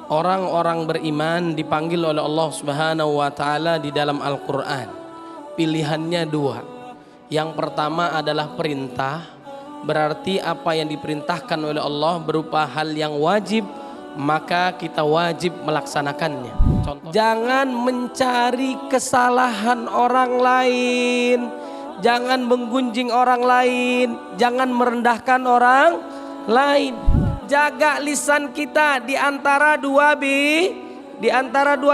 Orang-orang beriman dipanggil oleh Allah Subhanahu wa taala di dalam Al-Qur'an. Pilihannya dua. Yang pertama adalah perintah, berarti apa yang diperintahkan oleh Allah berupa hal yang wajib, maka kita wajib melaksanakannya. Contoh, jangan mencari kesalahan orang lain, jangan menggunjing orang lain, jangan merendahkan orang lain. Jaga lisan kita di antara dua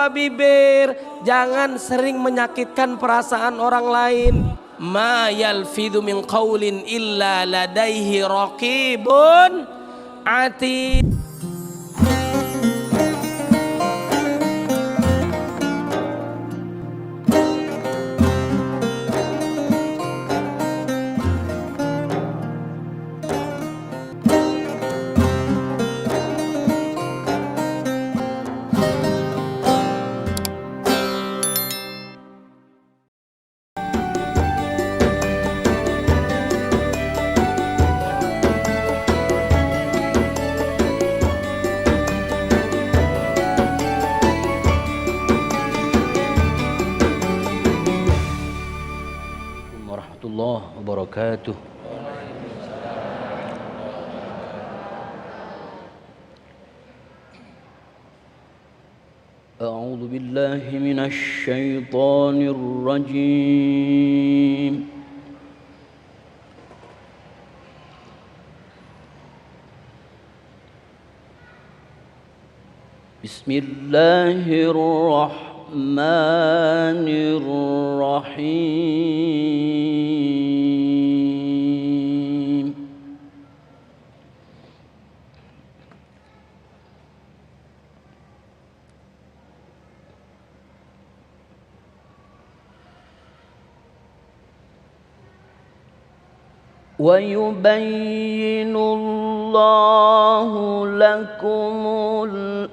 bibir, jangan sering menyakitkan perasaan orang lain. Ma yalfidhu min qaulin illa ladaihi raqibun atid. Warahmatullahi wabarakatuh. A'udzu billahi minasy syaithanir rajim. Bismillahirrahmanirrahim. Wa yubayyinullahu lakumul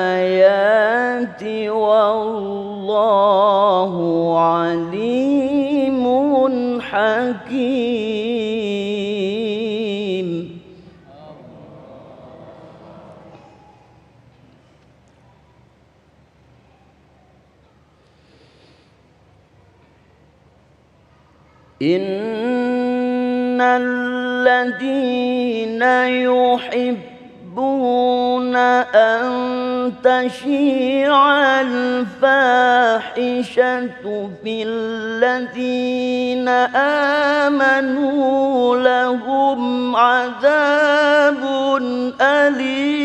ayati wallahu alimun hakim. Innalladzina yuhibbuna an tashi'al fahishatu fil ladzina amanu lahum adzabun alim.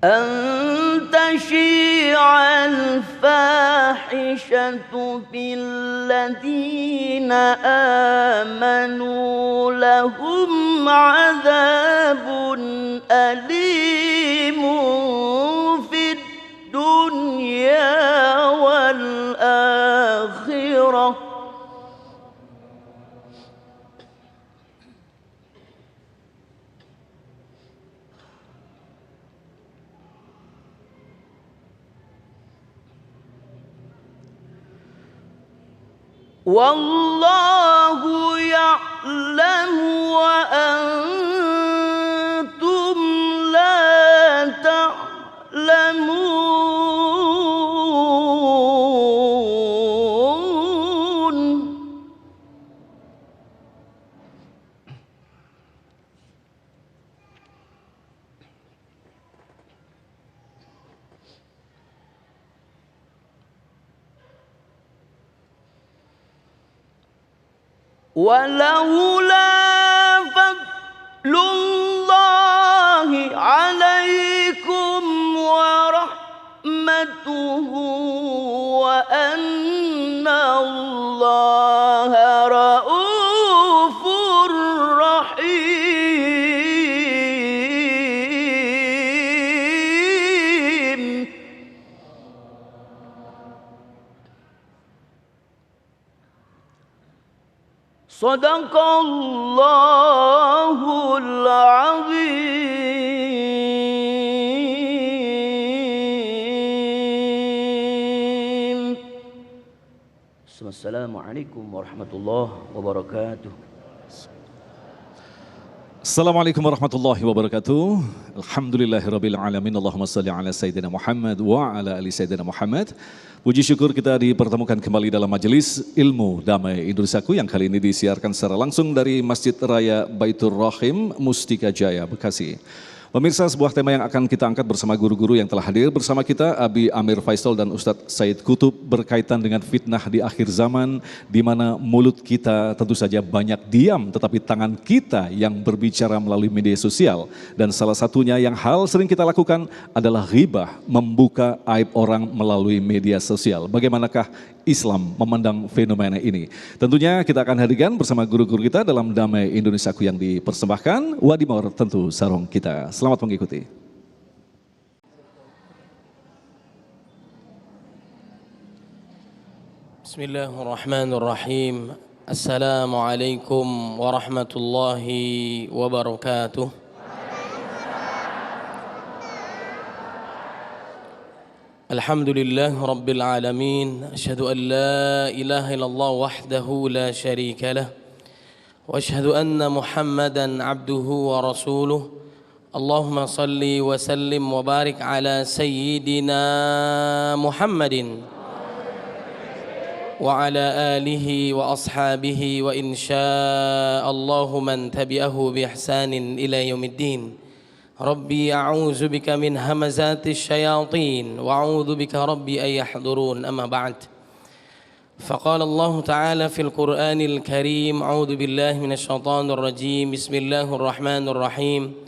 أن تشيع الفاحشة في الذين آمنوا لهم عذاب أليم في الدنيا والآخرة. والله يعلم وأنتم لا تعلمون. ولولا فضل الله عليكم ورحمته وأن الله رؤوف رحيم. صدق الله العظيم. Wassalamualaikum warahmatullahi wabarakatuh. Assalamualaikum warahmatullahi wabarakatuh. Alhamdulillahirabbil alamin. Allahumma shalli ala sayyidina Muhammad wa ala ali sayyidina Muhammad. Puji syukur kita dipertemukan kembali dalam majelis Ilmu Damai Indonesiaku yang kali ini disiarkan secara langsung dari Masjid Raya Baitur Rahim, Mustika Jaya, Bekasi. Pemirsa, sebuah tema yang akan kita angkat bersama guru-guru yang telah hadir bersama kita, Abi Amir Faisal dan Ustadz Said Kutub, berkaitan dengan fitnah di akhir zaman, di mana mulut kita tentu saja banyak diam, tetapi tangan kita yang berbicara melalui media sosial. Dan salah satunya yang hal sering kita lakukan adalah ghibah, membuka aib orang melalui media sosial. Bagaimanakah Islam memandang fenomena ini? Tentunya kita akan hadirkan bersama guru-guru kita dalam Damai Indonesiaku yang dipersembahkan. Wadimor tentu sarung kita. Selamat mengikuti. Bismillahirrahmanirrahim. Assalamualaikum warahmatullahi wabarakatuh. Alhamdulillah Rabbil Alamin. Asyhadu an la ilaha illallah wahdahu la syarika lah. Wa asyhadu anna Muhammadan abduhu wa rasuluh. Allahumma salli wa sallim wa barik ala sayyidina Muhammadin wa ala alihi wa ashabihi wa insya'allahu man tabi'ahu bi ihsanin ila yaumiddin. Rabbi a'udzu bika min hamazatis syayatin wa a'udzu bika rabbi ay yahdurun, amma ba'd. Faqala Allah Ta'ala fil Qur'anil Karim, a'udzu billahi minasy syaithanir rajim. Bismillahirrahmanirrahim.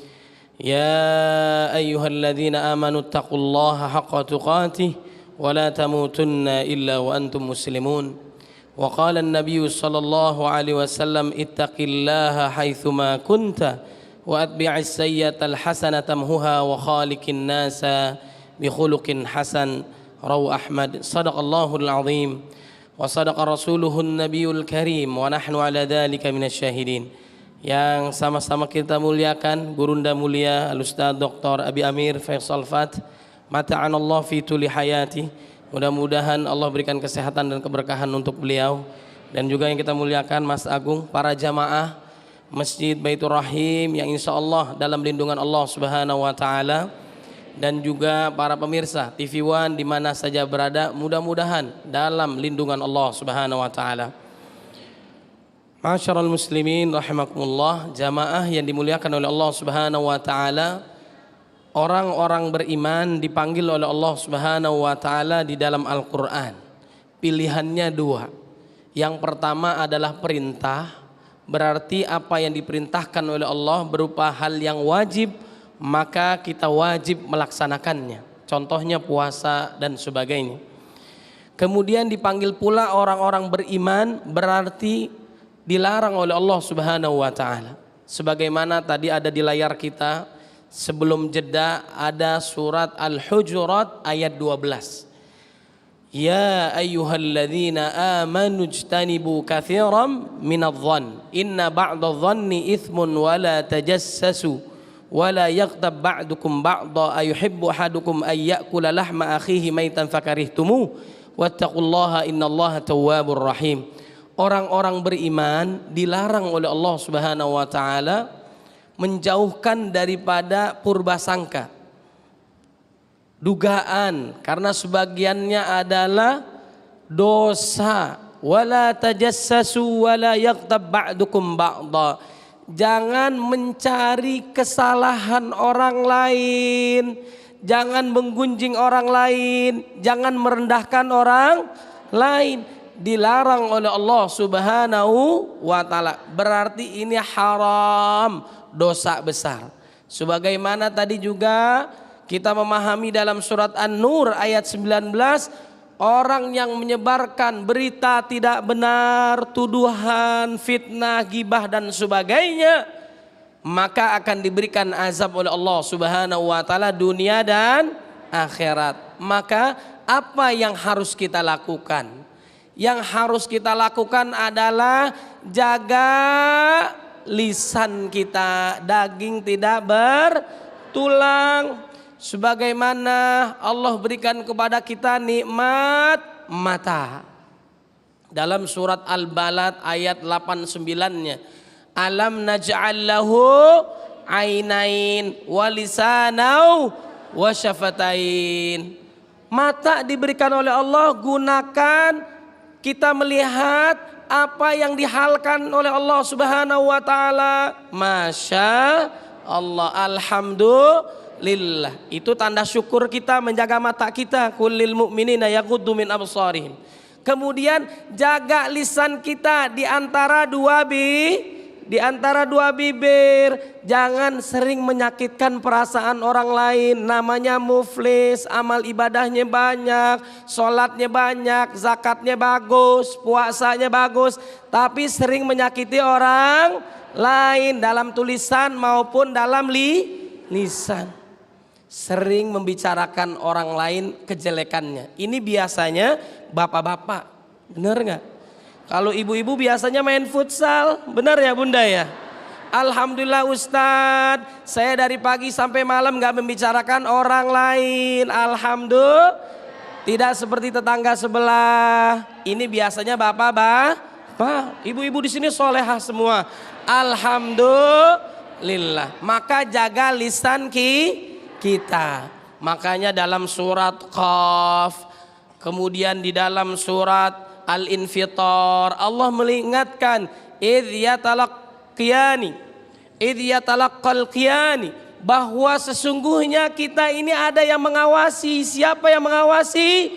Ya ayyuhalladzina amanu taqullaha haqqa tuqatih wa la tamutunna illa wa antum muslimun. Wa qala an-nabiy sallallahu alaihi wasallam ittaqillaha haitsuma kunta wa atbi'is sayyi'atal hasanata tamhuha wa khaliqin nasa bi khuluqin hasan. Rawi Ahmad. Shadaqallahul azim wa sadaqa rasuluhun nabiyul karim wa nahnu ala dzalika minasy syahidin. Yang sama-sama kita muliakan gurunda mulia Al-Ustaz Dr. Abi Amir Faisal Fat, mata'anallah fi tuli hayati. Mudah-mudahan Allah berikan kesehatan dan keberkahan untuk beliau, dan juga yang kita muliakan Mas Agung, para jamaah Masjid Baitur Rahim yang insya Allah dalam lindungan Allah Subhanahu wa Ta'ala, dan juga para pemirsa TV One di mana saja berada, mudah-mudahan dalam lindungan Allah Subhanahu wa Ta'ala. Ma'asyiral muslimin rahimakumullah, jamaah yang dimuliakan oleh Allah Subhanahu wa Ta'ala, orang-orang beriman dipanggil oleh Allah Subhanahu wa Ta'ala di dalam Al-Quran. Pilihannya dua. Yang pertama adalah perintah, berarti apa yang diperintahkan oleh Allah berupa hal yang wajib, maka kita wajib melaksanakannya. Contohnya puasa dan sebagainya. Kemudian dipanggil pula orang-orang beriman, berarti dilarang oleh Allah Subhanahu wa Ta'ala. Sebagaimana tadi ada di layar kita sebelum jeda, ada surat Al-Hujurat ayat 12. Ya ayyuhalladzina amanu ijtanibu katsiran minadh-dhann inna ba'dadh-dhanni itsmun wa la tajassasu wa la yaghtab ba'dukum ba'dha ayuhibbu ahadukum ay ya'kula lahma akhihi maitan fakarihtumu wattaqullaha innallaha tawwabur rahim. Orang-orang beriman dilarang oleh Allah Subhanahu wa Ta'ala menjauhkan daripada purbasangka, dugaan, karena sebagiannya adalah dosa. Wala tajassasu wala yaghtab ba'dukum ba'dha. Jangan mencari kesalahan orang lain, jangan menggunjing orang lain, jangan merendahkan orang lain. Dilarang oleh Allah Subhanahu wa Ta'ala. Berarti ini haram, dosa besar. Sebagaimana tadi juga kita memahami dalam surat An-Nur ayat 19, orang yang menyebarkan berita tidak benar, tuduhan, fitnah, gibah dan sebagainya, maka akan diberikan azab oleh Allah Subhanahu wa Ta'ala dunia dan akhirat. Maka apa yang harus kita lakukan? Yang harus kita lakukan adalah jaga lisan kita, daging tidak bertulang. Sebagaimana Allah berikan kepada kita nikmat mata. dalam surat Al-Balad ayat 89-nya. Alam naj'al lahu ainain wa lisanau wa syafatain. Mata diberikan oleh Allah, gunakan kita melihat apa yang dihalkan oleh Allah Subhanahu wa taala. Masya Allah, alhamdulillah. Itu tanda syukur kita menjaga mata kita. Kullil mu'minina yaghuddu min absarihim. Kemudian jaga lisan kita di antara dua bibir. Jangan sering menyakitkan perasaan orang lain. Namanya muflis, amal ibadahnya banyak, sholatnya banyak, zakatnya bagus, puasanya bagus, tapi sering menyakiti orang lain dalam tulisan maupun dalam lisan. Sering membicarakan orang lain kejelekannya. Ini biasanya bapak-bapak, bener nggak? Kalau ibu-ibu biasanya main futsal, benar ya bunda ya? Alhamdulillah Ustadz, saya dari pagi sampai malam nggak membicarakan orang lain. Alhamdulillah, tidak seperti tetangga sebelah. Ini biasanya bapak-bapak, ibu-ibu di sini solehah semua. Alhamdulillah. Maka jaga lisan kita. Makanya dalam surat Qaf, kemudian di dalam surat Al-Infitar, Allah mengingatkan idh yatalaqqal qiyani, bahwa sesungguhnya kita ini ada yang mengawasi. Siapa yang mengawasi?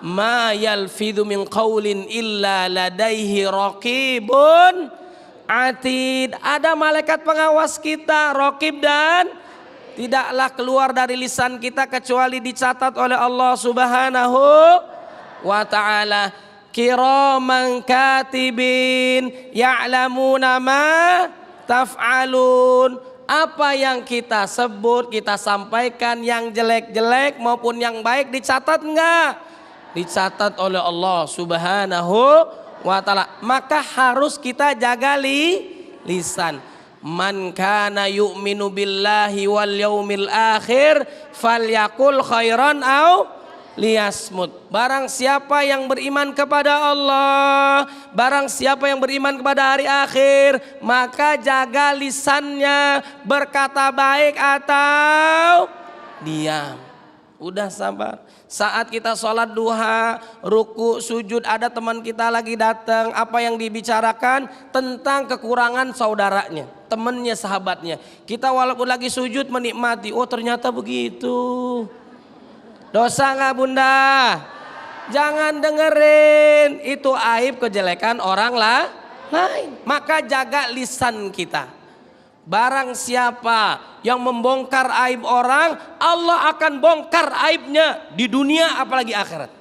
Ma yalfidhu min qaulin illa ladaihi raqibun atid. Ada malaikat pengawas kita, raqib, dan tidaklah keluar dari lisan kita kecuali dicatat oleh Allah Subhanahu wa ta'ala. Kiraman katibin ya'lamuna ma taf'alun. Apa yang kita sebut, kita sampaikan, yang jelek-jelek maupun yang baik, dicatat enggak? Dicatat oleh Allah Subhanahu wa ta'ala. Maka harus kita jaga lisan. Man kana yu'minu billahi wal yaumil akhir falyakul khairan au liyasmut. Barang siapa yang beriman kepada Allah, barang siapa yang beriman kepada hari akhir, maka jaga lisannya, berkata baik atau diam. Udah sabar. Saat kita sholat duha, ruku, sujud, ada teman kita lagi datang, apa yang dibicarakan? Tentang kekurangan saudaranya, temannya, sahabatnya. Kita walaupun lagi sujud menikmati, oh ternyata begitu. Dosa nggak bunda? Jangan dengerin, itu aib kejelekan orang lain. Maka jaga lisan kita. Barang siapa yang membongkar aib orang, Allah akan bongkar aibnya di dunia apalagi akhirat.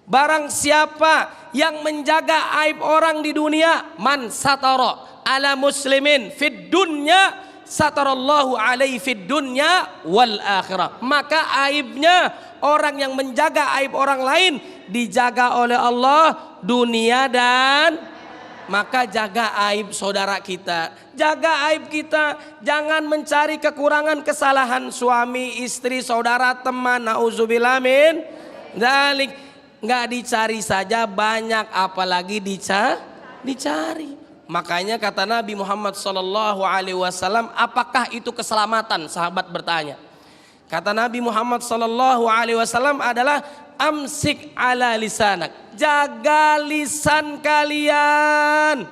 Barang siapa yang menjaga aib orang di dunia, man satara ala muslimin fid dunya satarallahu alaihi fid dunya wal akhirah. Maka aibnya orang yang menjaga aib orang lain dijaga oleh Allah dunia dan maka jaga aib saudara kita, jaga aib kita. Jangan mencari kekurangan kesalahan suami, istri, saudara, teman, nauzubillah min dzalik. Nggak dicari saja banyak, apalagi dicari. Makanya kata Nabi Muhammad SAW, apakah itu keselamatan? Sahabat bertanya. Kata Nabi Muhammad SAW adalah amsik ala lisanak, jaga lisan kalian.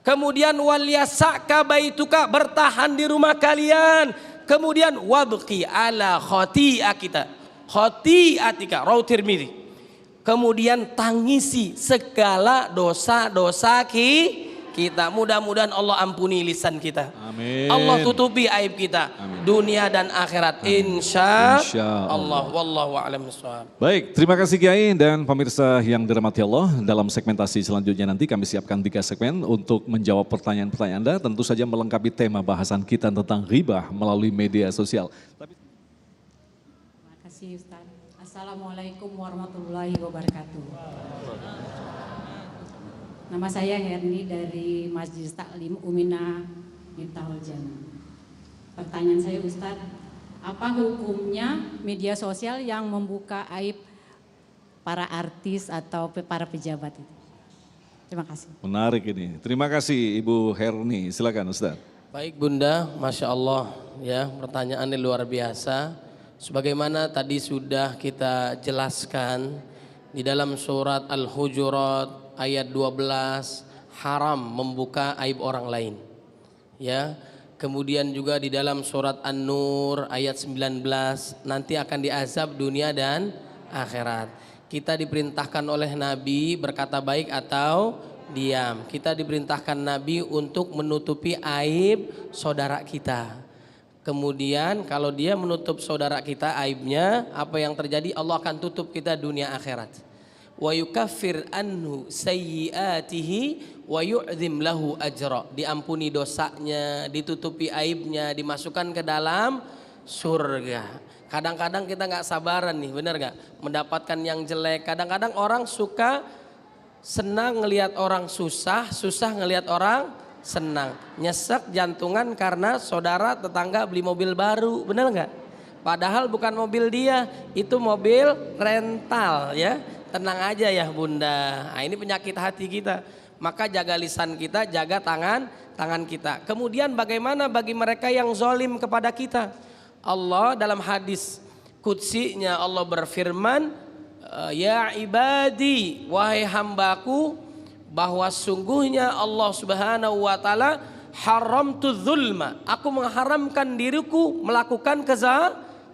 Kemudian wal yasaka baituka, bertahan di rumah kalian. Kemudian wabqi ala khati'atika, rawi Tirmidzi. Kemudian tangisi segala dosa-dosa kita. Mudah-mudahan Allah ampuni lisan kita. Amin. Allah tutupi aib kita. Amin. Dunia dan akhirat. Insya Allah. Wallahu a'lam bishawab. Baik, terima kasih Kiai dan pemirsa yang dirahmati Allah. Dalam segmentasi selanjutnya nanti kami siapkan 3 segmen untuk menjawab pertanyaan-pertanyaan Anda. Tentu saja melengkapi tema bahasan kita tentang ghibah melalui media sosial. Terima kasih Ustaz. Assalamualaikum warahmatullahi wabarakatuh. Nama saya Herni dari Masjid Taklim Umina Miftahul Jannah. Pertanyaan saya Ustadz, apa hukumnya media sosial yang membuka aib para artis atau para pejabat itu? Terima kasih. Menarik ini. Terima kasih Ibu Herni. Silakan Ustaz. Baik Bunda, Masya Allah ya, pertanyaannya luar biasa. Sebagaimana tadi sudah kita jelaskan di dalam surat Al-Hujurat ayat 12, haram membuka aib orang lain. Ya. Kemudian juga di dalam surat An-Nur ayat 19, nanti akan diazab dunia dan akhirat. Kita diperintahkan oleh Nabi berkata baik atau diam. Kita diperintahkan Nabi untuk menutupi aib saudara kita. Kemudian kalau dia menutup saudara kita aibnya, apa yang terjadi? Allah akan tutup kita dunia akhirat. Wa yukaffir anhu sayyiatihi wa yu'zim lahu ajra. Diampuni dosanya, ditutupi aibnya, dimasukkan ke dalam surga. Kadang-kadang kita nggak sabaran nih, benar nggak? Mendapatkan yang jelek. Kadang-kadang orang suka senang ngelihat orang susah, susah ngelihat orang senang. Nyesek jantungan karena saudara tetangga beli mobil baru, benar nggak? Padahal bukan mobil dia, itu mobil rental ya. Tenang aja ya Bunda. Nah, ini penyakit hati kita. Maka jaga lisan kita, jaga tangan kita. Kemudian bagaimana bagi mereka yang zalim kepada kita? Allah dalam hadis qudsinya Allah berfirman, ya ibadi, wahai hambaku, bahwa sungguhnya Allah Subhanahu wa taala haramtu dzulma. Aku mengharamkan diriku melakukan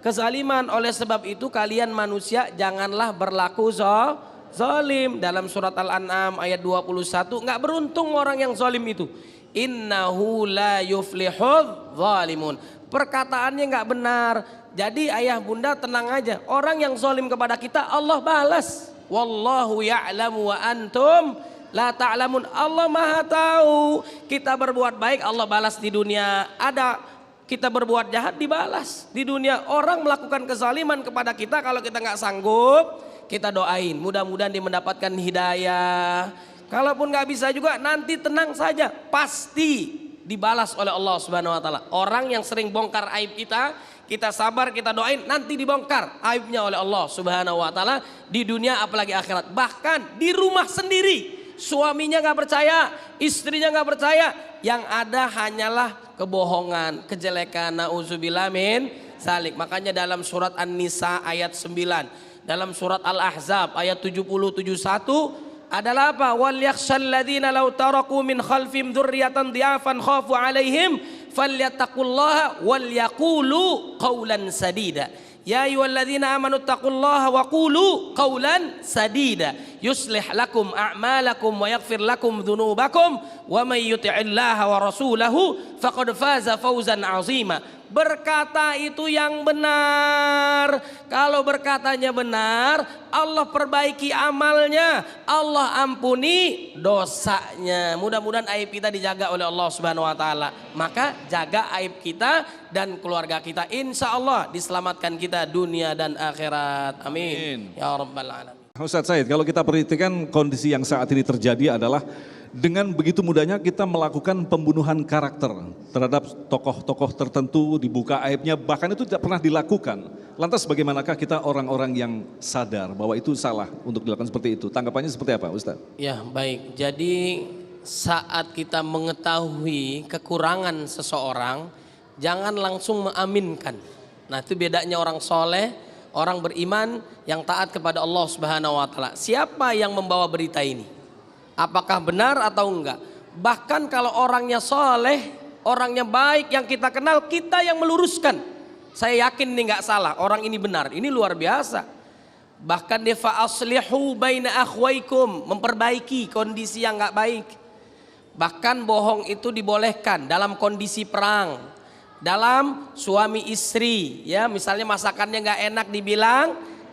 kezaliman. Oleh sebab itu kalian manusia janganlah berlaku zalim. Dalam surat Al-An'am ayat 21, enggak beruntung orang yang zalim itu. Innahu la yuflihudz zalimun. Perkataannya enggak benar. Jadi ayah bunda tenang aja. Orang yang zalim kepada kita Allah balas. Wallahu ya'lamu wa antum la ta'lamun. Allah Maha tahu. Kita berbuat baik Allah balas di dunia. Ada kita berbuat jahat dibalas di dunia. Orang melakukan kezaliman kepada kita, kalau kita nggak sanggup, kita doain. Mudah-mudahan dia mendapatkan hidayah. Kalaupun nggak bisa juga, nanti tenang saja, pasti dibalas oleh Allah Subhanahu Wa Taala. Orang yang sering bongkar aib kita, kita sabar, kita doain, nanti dibongkar aibnya oleh Allah Subhanahu Wa Taala di dunia apalagi akhirat. Bahkan di rumah sendiri, suaminya nggak percaya, istrinya nggak percaya, yang ada hanyalah kebohongan, kejelekan, nauzubillah min zalik. Makanya dalam surat An-Nisa ayat 9, dalam surat Al-Ahzab ayat 70-71 adalah apa? Wal yakhshal ladzina law taraku min khalfihim dzurriyyatan dhiyafan khafu alaihim falyattaqullaha wal yaqulu qawlan sadida. Ya ayyuhalladzina amanu taqullaha wa qulu qawlan sadida yuslih lakum a'malakum wa yaghfir lakum dzunubakum wa may yuti'illaha wa rasulahu faqad faza fawzan 'azima. Berkata itu yang benar. Kalau berkatanya benar, Allah perbaiki amalnya, Allah ampuni dosanya. Mudah-mudahan aib kita dijaga oleh Allah Subhanahu wa taala. Maka jaga aib kita dan keluarga kita, insya Allah diselamatkan kita dunia dan akhirat. Amin. Ya rabbal alamin. Ustaz Said, kalau kita perhatikan kondisi yang saat ini terjadi adalah dengan begitu mudahnya kita melakukan pembunuhan karakter terhadap tokoh-tokoh tertentu, dibuka aibnya, bahkan itu tidak pernah dilakukan. Lantas bagaimanakah kita orang-orang yang sadar bahwa itu salah untuk dilakukan seperti itu? Tanggapannya seperti apa Ustaz? Ya baik, jadi saat kita mengetahui kekurangan seseorang, jangan langsung mengaminkan. Nah itu bedanya orang soleh, orang beriman yang taat kepada Allah Subhanahu wa taala. Siapa yang membawa berita ini? Apakah benar atau enggak? Bahkan kalau orangnya soleh, orangnya baik yang kita kenal, kita yang meluruskan. Saya yakin ini enggak salah, orang ini benar, ini luar biasa. Bahkan dia fa'aslihu baina akhwaikum, memperbaiki kondisi yang enggak baik. Bahkan bohong itu dibolehkan dalam kondisi perang, dalam suami istri, ya misalnya masakannya enggak enak dibilang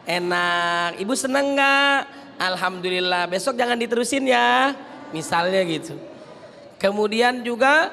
enak. Ibu seneng enggak? Alhamdulillah, besok jangan diterusin ya, misalnya gitu. Kemudian juga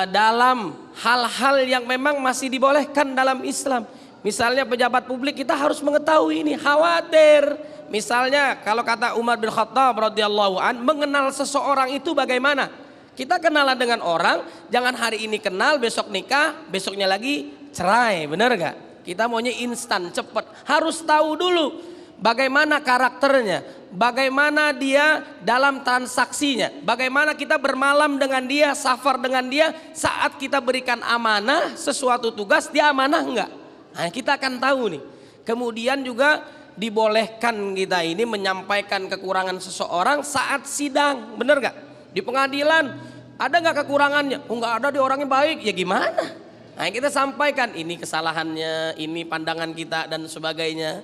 dalam hal-hal yang memang masih dibolehkan dalam Islam, misalnya pejabat publik kita harus mengetahui ini, khawatir. Misalnya kalau kata Umar bin Khattab radhiyallahu an, mengenal seseorang itu bagaimana? Kita kenalan dengan orang, jangan hari ini kenal, besok nikah, besoknya lagi cerai, benar gak? Kita maunya instan, cepat, harus tahu dulu. bagaimana karakternya, bagaimana dia dalam transaksinya, bagaimana kita bermalam dengan dia, safar dengan dia, saat kita berikan amanah sesuatu tugas, dia amanah enggak. Nah, kita akan tahu nih. Kemudian juga dibolehkan kita ini menyampaikan kekurangan seseorang saat sidang, bener gak? Di pengadilan ada gak kekurangannya? Oh gak ada, dia orangnya baik, ya gimana? Nah, kita sampaikan ini kesalahannya, ini pandangan kita dan sebagainya.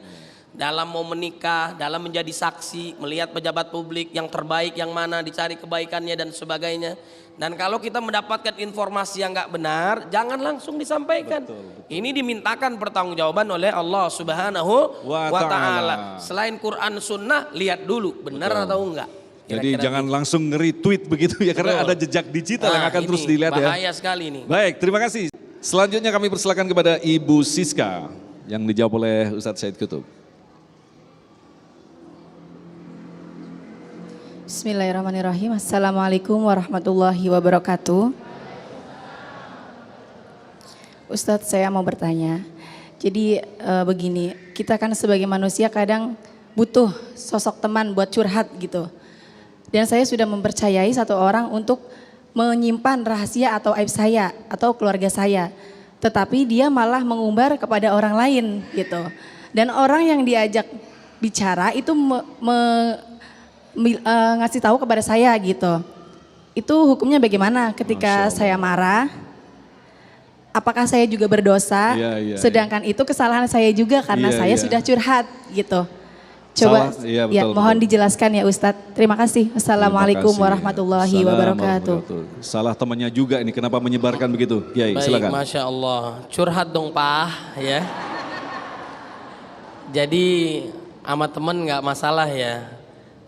Dalam mau menikah, dalam menjadi saksi, melihat pejabat publik yang terbaik yang mana, dicari kebaikannya dan sebagainya. Dan kalau kita mendapatkan informasi yang nggak benar, jangan langsung disampaikan. Betul. Ini dimintakan pertanggungjawaban oleh Allah Subhanahu wa Ta'ala. Selain Quran Sunnah, lihat dulu benar atau enggak. Jadi jangan langsung nge-retweet begitu ya, karena ada jejak digital yang akan terus dilihat ya. Bahaya sekali ini. Baik, terima kasih. Selanjutnya kami persilakan kepada Ibu Siska yang dijawab oleh Ustadz Said Kutub. Bismillahirrahmanirrahim. Assalamualaikum warahmatullahi wabarakatuh. Ustadz, saya mau bertanya. Jadi begini, kita kan sebagai manusia kadang butuh sosok teman buat curhat gitu. Dan saya sudah mempercayai satu orang untuk menyimpan rahasia atau aib saya atau keluarga saya. Tetapi dia malah mengumbar kepada orang lain gitu. Dan orang yang diajak bicara itu ngasih tahu kepada saya gitu. Itu hukumnya bagaimana ketika saya marah? Apakah saya juga berdosa? Sedangkan itu kesalahan saya juga karena saya sudah curhat gitu. Coba mohon dijelaskan ya Ustadz. Terima kasih. Assalamualaikum warahmatullahi wabarakatuh. Salah temannya juga ini, kenapa menyebarkan begitu? Kiai, silakan. Masya Allah, curhat dong Pak ya. Jadi sama temen nggak masalah ya.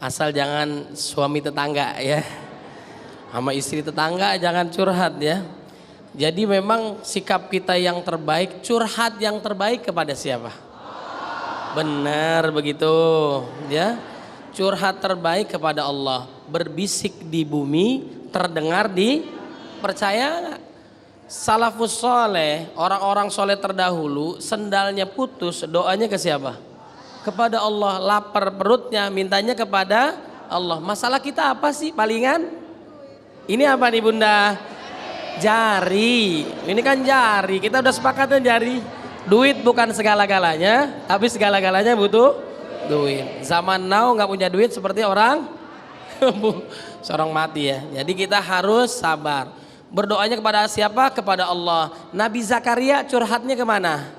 Asal jangan suami tetangga ya. Sama istri tetangga jangan curhat ya. Jadi memang sikap kita yang terbaik, curhat yang terbaik kepada siapa? Benar begitu ya. Curhat terbaik kepada Allah. Berbisik di bumi, terdengar di percaya. Salafus soleh, orang-orang soleh terdahulu, sendalnya putus, doanya ke siapa? Kepada Allah. Lapar perutnya, mintanya kepada Allah. Masalah kita apa sih palingan? Ini apa nih Bunda? Jari. Ini kan jari, kita udah sepakatnya jari. Duit bukan segala-galanya, tapi segala-galanya butuh duit. Zaman now nggak punya duit seperti orang seorang mati ya. Jadi kita harus sabar. Berdoanya kepada siapa? Kepada Allah. Nabi Zakaria curhatnya kemana?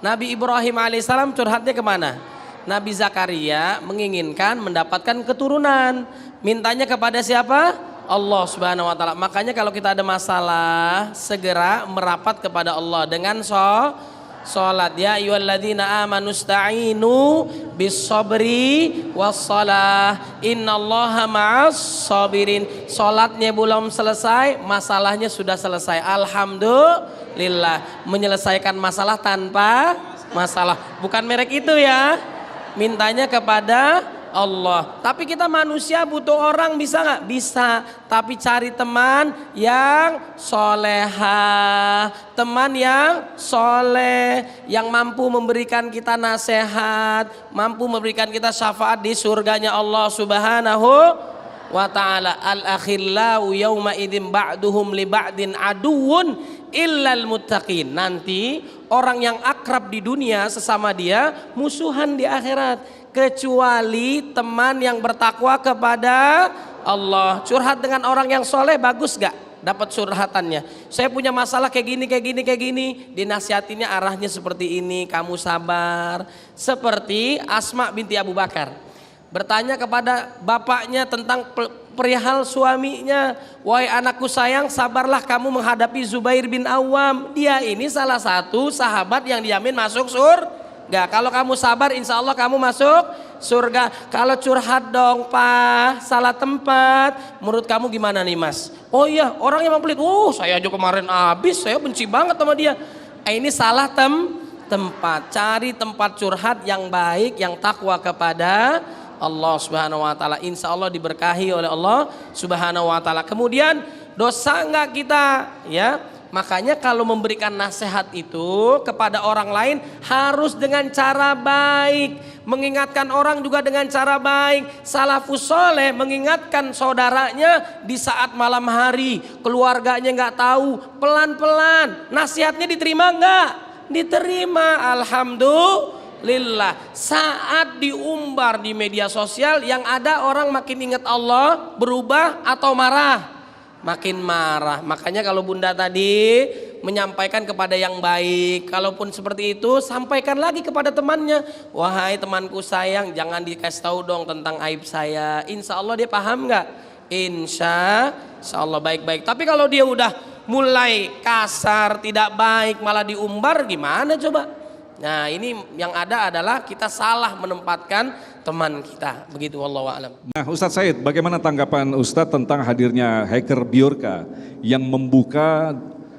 Nabi Ibrahim alaihissalam curhatnya kemana? Nabi Zakaria menginginkan mendapatkan keturunan. Mintanya kepada siapa? Allah Subhanahu wa Ta'ala. Makanya kalau kita ada masalah, segera merapat kepada Allah dengan sholat. Ya ayyuhalladzina amanu sta'inu bis-sabri was-shalah innallaha ma'as sabirin. Sholatnya belum selesai, masalahnya sudah selesai. Alhamdulillah, menyelesaikan masalah tanpa masalah. Bukan merek itu ya, mintanya kepada Allah. Tapi kita manusia butuh orang, bisa nggak? Bisa. Tapi cari teman yang soleha, teman yang soleh, yang mampu memberikan kita nasihat, mampu memberikan kita syafaat di surganya Allah Subhanahu wa Ta'ala. Al-akhillau yawma idzin ba'duhum li ba'din aduwwun illal muttaqin. Nanti orang yang akrab di dunia sesama dia musuhan di akhirat, kecuali teman yang bertakwa kepada Allah. Curhat dengan orang yang soleh bagus gak? Dapat curhatannya. Saya punya masalah kayak gini. Dinasihatinya arahnya seperti ini. Kamu sabar. Seperti Asma binti Abu Bakar bertanya kepada bapaknya tentang perihal suaminya. Wahai anakku sayang, sabarlah kamu menghadapi Zubair bin Awam. Dia ini salah satu sahabat yang dijamin masuk surga. Kalau kamu sabar, insya Allah kamu masuk surga. Kalau curhat dong Pak, salah tempat. Menurut kamu gimana nih Mas? Oh iya, orang yang pelit. Saya aja kemarin habis, saya benci banget sama dia. Ini salah tempat. Cari tempat curhat yang baik, yang takwa kepada Allah Subhanahu wa Ta'ala. Insya Allah diberkahi oleh Allah Subhanahu wa Ta'ala. Kemudian dosa enggak kita ya Makanya kalau memberikan nasihat itu kepada orang lain harus dengan cara baik. Mengingatkan orang juga dengan cara baik. Salafus soleh mengingatkan saudaranya di saat malam hari. Keluarganya nggak tahu, pelan-pelan. Nasihatnya diterima nggak? Diterima, alhamdulillah. Saat diumbar di media sosial yang ada orang makin ingat Allah, berubah atau marah? Makin marah. Makanya kalau bunda tadi menyampaikan kepada yang baik, kalaupun seperti itu sampaikan lagi kepada temannya, wahai temanku sayang, jangan dikasih tahu dong tentang aib saya. Insya Allah dia paham nggak? Insya Allah baik-baik. Tapi kalau dia udah mulai kasar, tidak baik, malah diumbar, gimana coba? Nah ini yang ada adalah kita salah menempatkan teman kita. Begitu, wallahu a'lam. Nah Ustadz Said, bagaimana tanggapan Ustadz tentang hadirnya hacker Bjorka yang membuka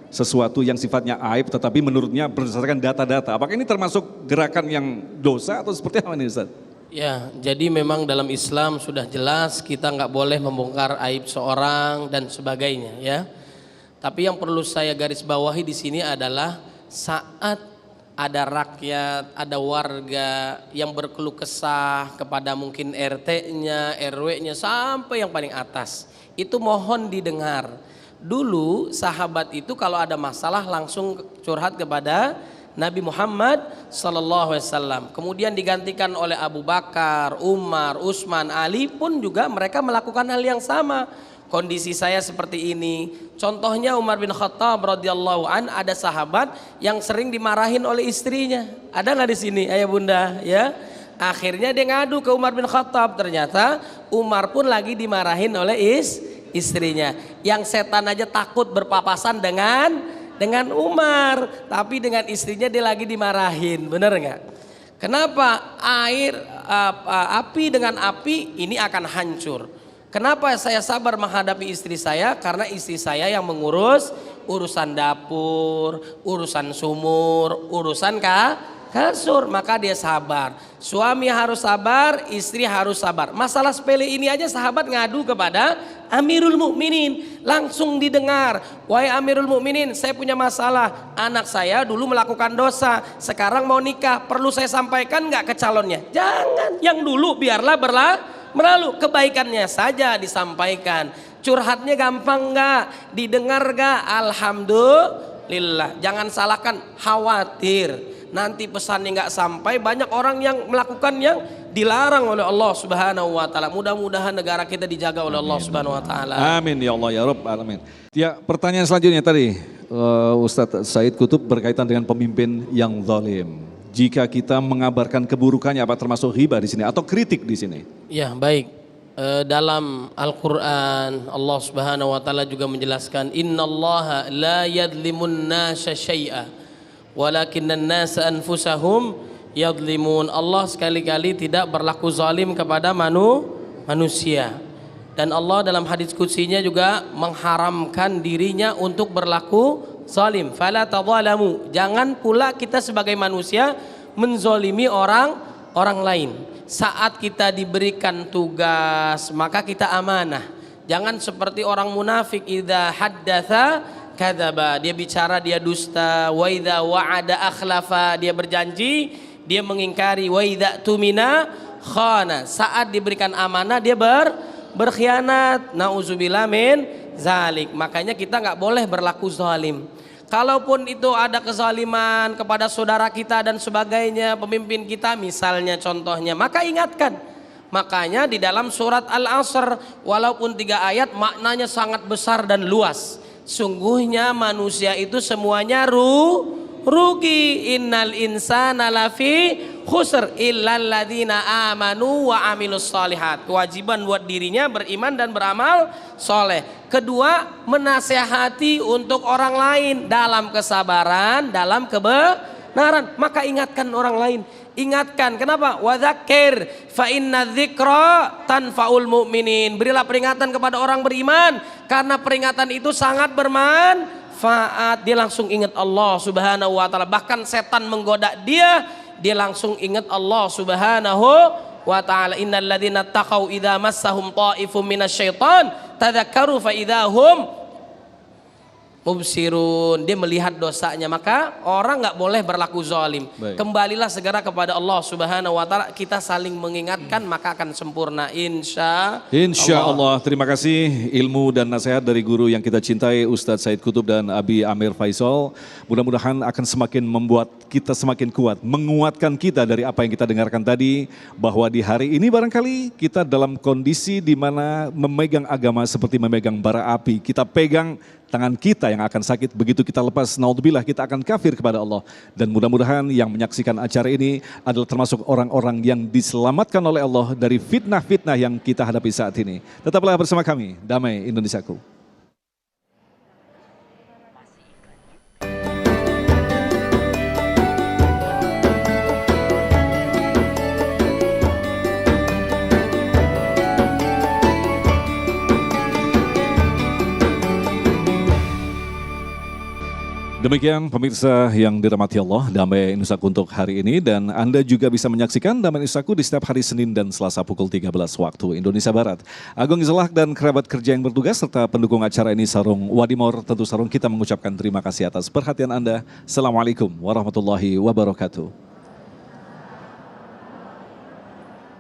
sesuatu yang sifatnya aib tetapi menurutnya berdasarkan data-data? Apakah ini termasuk gerakan yang dosa atau seperti apa ini Ustadz? Ya, jadi memang dalam Islam sudah jelas kita nggak boleh membongkar aib seorang dan sebagainya ya. Tapi yang perlu saya garis bawahi di sini adalah saat ada rakyat, ada warga yang berkeluh kesah kepada mungkin RT-nya, RW-nya sampai yang paling atas. Itu mohon didengar. Dulu sahabat itu kalau ada masalah langsung curhat kepada Nabi Muhammad SAW. Kemudian digantikan oleh Abu Bakar, Umar, Utsman, Ali pun juga mereka melakukan hal yang sama. Kondisi saya seperti ini. Contohnya Umar bin Khattab radhiyallahu an, ada sahabat yang sering dimarahin oleh istrinya. Ada nggak di sini, ayah bunda? Ya. Akhirnya dia ngadu ke Umar bin Khattab. Ternyata Umar pun lagi dimarahin oleh istrinya. Yang setan aja takut berpapasan dengan Umar, tapi dengan istrinya dia lagi dimarahin. Bener nggak? Kenapa api dengan api ini akan hancur? Kenapa saya sabar menghadapi istri saya? Karena istri saya yang mengurus urusan dapur, urusan sumur, urusan kasur, maka dia sabar. Suami harus sabar, istri harus sabar. Masalah sepele ini aja sahabat ngadu kepada Amirul Mukminin, langsung didengar. Wahai Amirul Mukminin, saya punya masalah. Anak saya dulu melakukan dosa, sekarang mau nikah. Perlu saya sampaikan nggak ke calonnya? Jangan, yang dulu biarlah berlalu, kebaikannya saja disampaikan. Curhatnya gampang nggak? Didengar nggak? Alhamdulillah. Jangan salahkan, khawatir nanti pesannya nggak sampai. Banyak orang yang melakukan yang dilarang oleh Allah Subhanahu wa taala. Mudah-mudahan negara kita dijaga oleh Allah Subhanahu wa taala. Amin ya Allah ya Rabb alamin. Ya, pertanyaan selanjutnya tadi Ustadz Said Kutub berkaitan dengan pemimpin yang zalim. Jika kita mengabarkan keburukannya, apa termasuk ghibah di sini atau kritik di sini? Ya, baik. Dalam Al-Qur'an Allah Subhanahu wa taala juga menjelaskan, innallaha la yadlimun nasa syai'a walakinnan nasa anfusahum yadlimun. Allah sekali-kali tidak berlaku zalim kepada manusia. Dan Allah dalam hadis qudsinya juga mengharamkan dirinya untuk berlaku zalim. Fala tadzalamu. Jangan pula kita sebagai manusia menzolimi orang lain. Saat kita diberikan tugas, maka kita amanah. Jangan seperti orang munafik, idza haddatsa kadzaba. Dia bicara dia dusta, wa idza wa'ada akhlafa. Dia berjanji, dia mengingkari, wa idza tumina khana. Saat diberikan amanah dia berkhianat. Nauzubillah min zalik. Makanya kita nggak boleh berlaku zalim. Kalaupun itu ada kezaliman kepada saudara kita dan sebagainya, pemimpin kita misalnya contohnya, maka ingatkan. Makanya di dalam surat Al-Asr, walaupun 3 ayat maknanya sangat besar dan luas. Sungguhnya manusia itu semuanya rugi. Innal insana lafi khusr illal ladzina amanu wa amilus solihat. Kewajiban buat dirinya beriman dan beramal soleh. Kedua, menasehati untuk orang lain dalam kesabaran, dalam kebenaran. Maka ingatkan orang lain. Ingatkan, kenapa? Wadzakir fa inna dzikra tanfaul mu'minin. Berilah peringatan kepada orang beriman, karena peringatan itu sangat bermanfaat. Dia langsung ingat Allah Subhanahu wa taala. Bahkan setan menggoda dia langsung ingat Allah Subhanahu wa ta'ala. Innal ladzina taqau idza massahum ta'ifum minasyaiton tadzakkaru fa idza hum mubsirun, dia melihat dosanya, maka orang nggak boleh berlaku zalim. Baik. Kembalilah segera kepada Allah Subhanahu wa taala, kita saling mengingatkan maka akan sempurna insya Allah. Terima kasih ilmu dan nasihat dari guru yang kita cintai Ustadz Said Kutub dan Abi Amir Faisal. Mudah-mudahan akan semakin membuat kita semakin kuat, menguatkan kita dari apa yang kita dengarkan tadi, bahwa di hari ini barangkali kita dalam kondisi di mana memegang agama seperti memegang bara api. Kita pegang tangan kita yang akan sakit, begitu kita lepas, naudzubillah, kita akan kafir kepada Allah. Dan mudah-mudahan yang menyaksikan acara ini adalah termasuk orang-orang yang diselamatkan oleh Allah dari fitnah-fitnah yang kita hadapi saat ini. Tetaplah bersama kami, Damai Indonesiaku. Demikian pemirsa yang dirahmati Allah, Damai Indonesiaku untuk hari ini, dan Anda juga bisa menyaksikan Damai Indonesiaku di setiap hari Senin dan Selasa pukul 13 waktu Indonesia Barat. Agung Izalak dan kerabat kerja yang bertugas serta pendukung acara ini Sarung Wadimor, tentu Sarung kita mengucapkan terima kasih atas perhatian Anda. Assalamualaikum warahmatullahi wabarakatuh.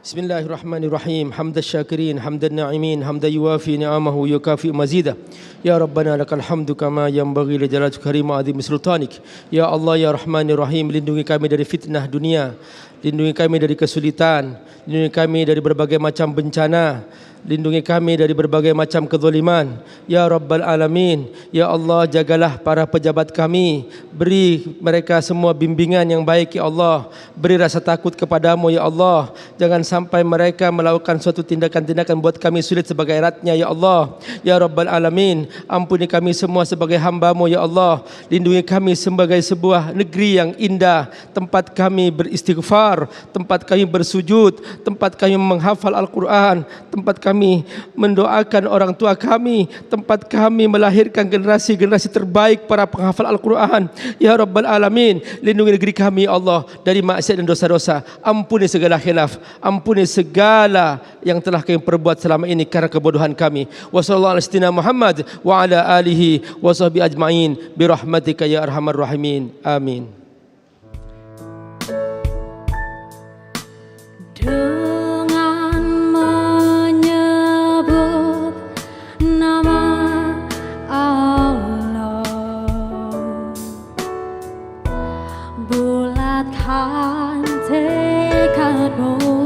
Bismillahirrahmanirrahim. Hamdan syakirin, hamdan na'imin, hamdan yuwafi ni'amahu yukafi mazidah. Ya Rabbana lakal hamdu kama yanbaghi li jalali karim azim sultanik. Ya Allah ya Rahmanir Rahim, lindungi kami dari fitnah dunia, lindungi kami dari kesulitan, lindungi kami dari berbagai macam bencana, lindungi kami dari berbagai macam kezaliman. Ya Rabbal Alamin, Ya Allah jagalah para pejabat kami, beri mereka semua bimbingan yang baik ya Allah, beri rasa takut kepadamu ya Allah, jangan sampai mereka melakukan suatu tindakan-tindakan buat kami sulit sebagai eratnya ya Allah. Ya Rabbal Alamin, ampuni kami semua sebagai hamba-Mu ya Allah, lindungi kami sebagai sebuah negeri yang indah, tempat kami beristighfar, tempat kami bersujud, tempat kami menghafal Al-Quran, tempat kami mendoakan orang tua kami, tempat kami melahirkan generasi-generasi terbaik para penghafal Al-Quran. Ya Rabbal Alamin, lindungi negeri kami ya Allah dari maksiat dan dosa-dosa. Ampuni segala khilaf, ampuni segala yang telah kami perbuat selama ini karena kebodohan kami. Wa sallallahu alaihi wasallam Muhammad wa ala alihi wa sahbihi ajma'in birahmatika ya arhamar rahimin. Amin. Dengan menyebut nama Allah, bulatkan tekadmu.